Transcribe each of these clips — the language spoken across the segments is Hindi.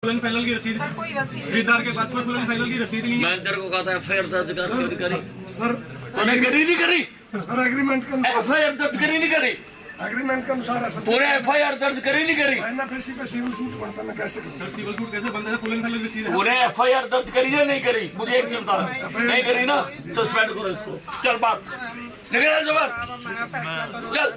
फुल एंड फाइनल की रसीद कोई रसीद खरीदार के पास में फुल एंड फाइनल की रसीद नहीं है। मैं तेरे को कहता है एफआईआर दर्ज कर, क्यों नहीं करी? सर तूने करी नहीं करी? सर एग्रीमेंट के अनुसार एफआईआर दर्ज करी नहीं करी? एग्रीमेंट के अनुसार है सर। तूने एफआईआर दर्ज करी नहीं करी? एनएफएससी पे सिविल सूट बनता मैं कैसे करूं? सर सिविल सूट कैसे बनता है? फुल एंड फाइनल रसीद है। तूने एफआईआर दर्ज करी या नहीं करी? मुझे एक चीज बता, नहीं करी ना, सस्पेंड करो इसको। चल बात निकल जबर, चल।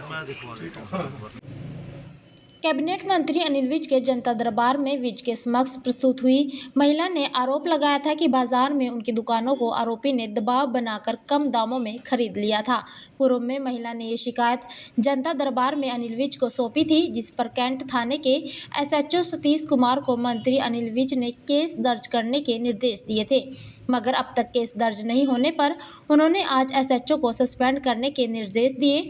कैबिनेट मंत्री अनिल विज के जनता दरबार में विज के समक्ष प्रस्तुत हुई महिला ने आरोप लगाया था कि बाजार में उनकी दुकानों को आरोपी ने दबाव बनाकर कम दामों में खरीद लिया था। पूर्व में महिला ने ये शिकायत जनता दरबार में अनिल विज को सौंपी थी, जिस पर कैंट थाने के एसएचओ सतीश कुमार को मंत्री अनिल विज ने केस दर्ज करने के निर्देश दिए थे, मगर अब तक केस दर्ज नहीं होने पर उन्होंने आज एसएचओ को सस्पेंड करने के निर्देश दिए।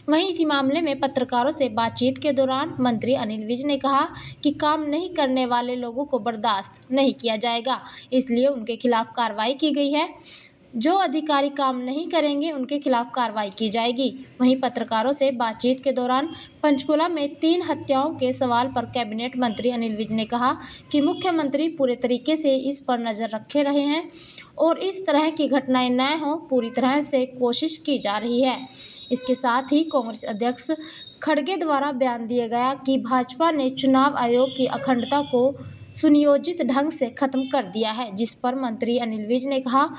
वहीं इसी मामले में पत्रकारों से बातचीत के दौरान मंत्री अनिल विज ने कहा कि काम नहीं करने वाले लोगों को बर्दाश्त नहीं किया जाएगा, इसलिए उनके खिलाफ कार्रवाई की गई है। जो अधिकारी काम नहीं करेंगे उनके खिलाफ कार्रवाई की जाएगी। वहीं पत्रकारों से बातचीत के दौरान पंचकुला में 3 हत्याओं के सवाल पर कैबिनेट मंत्री अनिल विज ने कहा कि मुख्यमंत्री पूरे तरीके से इस पर नज़र रखे रहे हैं और इस तरह की घटनाएं न हो, पूरी तरह से कोशिश की जा रही है। इसके साथ ही कांग्रेस अध्यक्ष खड़गे द्वारा बयान दिया गया कि भाजपा ने चुनाव आयोग की अखंडता को सुनियोजित ढंग से खत्म कर दिया है, जिस पर मंत्री अनिल विज ने कहा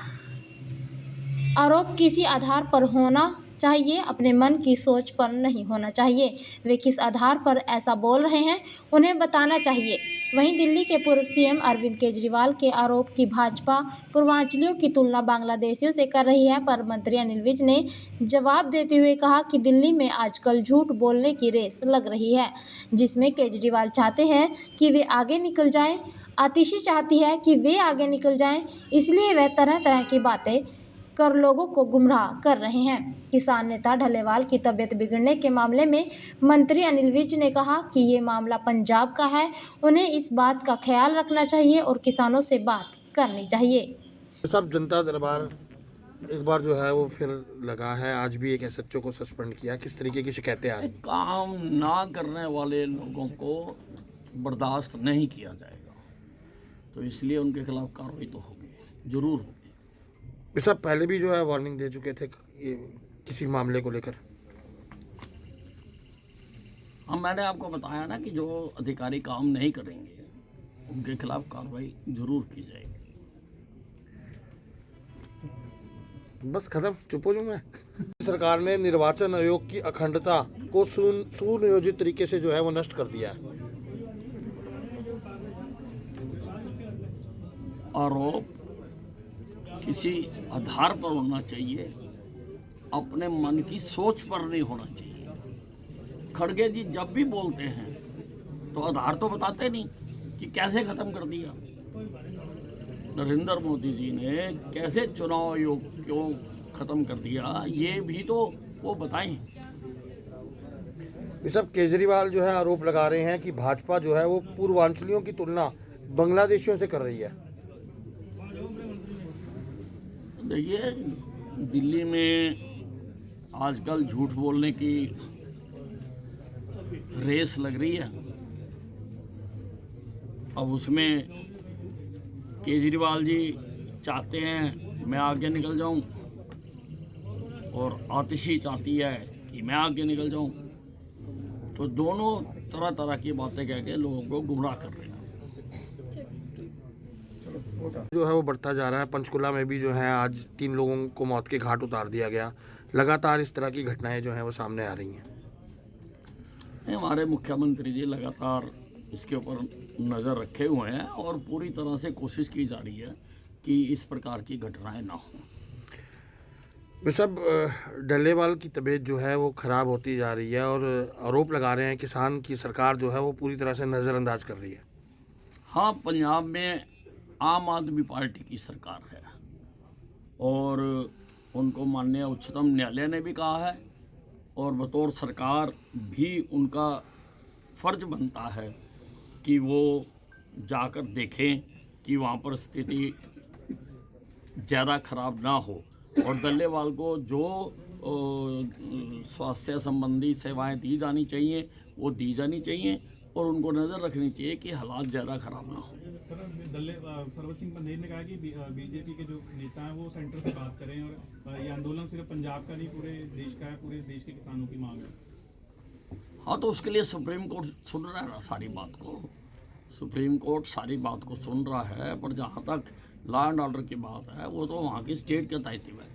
आरोप किसी आधार पर होना चाहिए, अपने मन की सोच पर नहीं होना चाहिए। वे किस आधार पर ऐसा बोल रहे हैं उन्हें बताना चाहिए। वहीं दिल्ली के पूर्व सीएम अरविंद केजरीवाल के आरोप की भाजपा पूर्वांचलियों की तुलना बांग्लादेशियों से कर रही है, पर मंत्री अनिल विज ने जवाब देते हुए कहा कि दिल्ली में आजकल झूठ बोलने की रेस लग रही है, जिसमें केजरीवाल चाहते हैं कि वे आगे निकल जाएं, आतिशी चाहती है कि वे आगे निकल जाएं, इसलिए वे तरह तरह की बातें कर लोगों को गुमराह कर रहे हैं। किसान नेता ढलेवाल की तबीयत बिगड़ने के मामले में मंत्री अनिल विज ने कहा कि ये मामला पंजाब का है, उन्हें इस बात का ख्याल रखना चाहिए और किसानों से बात करनी चाहिए। सब जनता दरबार एक बार जो है वो फिर लगा है, आज भी एक एसएचओ को सस्पेंड किया। किस तरीके की शिकायतें आ रही? काम ना करने वाले लोगों को बर्दाश्त नहीं किया जाएगा, तो इसलिए उनके खिलाफ कार्रवाई तो होगी, जरूर होगी। सब पहले भी जो है वार्निंग दे चुके थे ये किसी मामले को लेकर। हाँ, मैंने आपको बताया ना कि जो अधिकारी काम नहीं करेंगे उनके खिलाफ कार्रवाई जरूर की जाएगी। बस खत्म, चुप हो जाऊं मैं। सरकार ने निर्वाचन आयोग की अखंडता को सुनियोजित तरीके से जो है वो नष्ट कर दिया है। आरोप किसी आधार पर होना चाहिए, अपने मन की सोच पर नहीं होना चाहिए। खड़गे जी जब भी बोलते हैं तो आधार तो बताते नहीं कि कैसे खत्म कर दिया। नरेंद्र मोदी जी ने कैसे चुनाव आयोग क्यों खत्म कर दिया, ये भी तो वो बताएं। ये सब केजरीवाल जो है आरोप लगा रहे हैं कि भाजपा जो है वो पूर्वांचलियों की तुलना बांग्लादेशियों से कर रही है। देखिए, दिल्ली में आजकल झूठ बोलने की रेस लग रही है। अब उसमें केजरीवाल जी चाहते हैं मैं आगे निकल जाऊं और आतिशी चाहती है कि मैं आगे निकल जाऊं, तो दोनों तरह तरह की बातें कह के लोगों को गुमराह कर रहे हैं। जो है वो बढ़ता जा रहा है। पंचकुला में भी जो है आज 3 लोगों को मौत के घाट उतार दिया गया। लगातार इस तरह की घटनाएं जो हैं वो सामने आ रही हैं। हमारे मुख्यमंत्री जी लगातार इसके ऊपर नज़र रखे हुए हैं और पूरी तरह से कोशिश की जा रही है कि इस प्रकार की घटनाएं ना हों। वे सब डल्लेवाल की तबीयत जो है वो ख़राब होती जा रही है और आरोप लगा रहे हैं किसान की सरकार जो है वो पूरी तरह से नज़रअंदाज कर रही है। हाँ, पंजाब में आम आदमी पार्टी की सरकार है और उनको माननीय उच्चतम न्यायालय ने भी कहा है और बतौर सरकार भी उनका फ़र्ज बनता है कि वो जाकर देखें कि वहाँ पर स्थिति ज़्यादा ख़राब ना हो और डल्लेवाल को जो स्वास्थ्य संबंधी सेवाएं दी जानी चाहिए वो दी जानी चाहिए और उनको नज़र रखनी चाहिए कि हालात ज़्यादा ख़राब ना हो। सर सरवत सिंह पंधेर ने कहा कि बीजेपी के जो नेता हैं वो सेंटर से बात करें और ये आंदोलन सिर्फ पंजाब का नहीं पूरे देश का है, पूरे देश के किसानों की मांग है। हाँ, तो उसके लिए सुप्रीम कोर्ट सुन रहा है ना सारी बात को। सुप्रीम कोर्ट सारी बात को सुन रहा है, पर जहाँ तक लॉ एंड ऑर्डर की बात है वो तो वहाँ की स्टेट के दायित्व है।